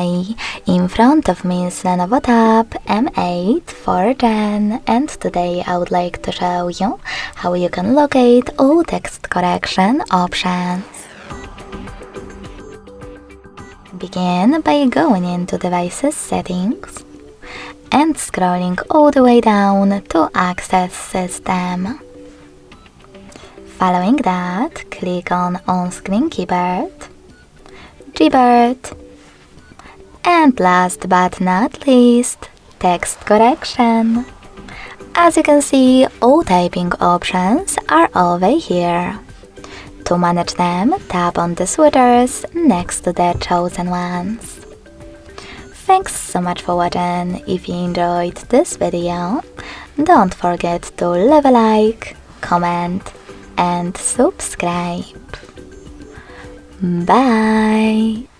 Hi, in front of me is LENOVO Tab M8 4th Gen, and today I would like to show you how you can locate all text correction options. Begin by going into Devices Settings and scrolling all the way down to Access System. Following that, click on On-Screen Keyboard, Gboard, and last but not least, text correction. As you can see, all typing options are over here. To manage them, tap on the switches next to the chosen ones. Thanks so much for watching. If you enjoyed this video, don't forget to leave a like, comment, and subscribe. Bye!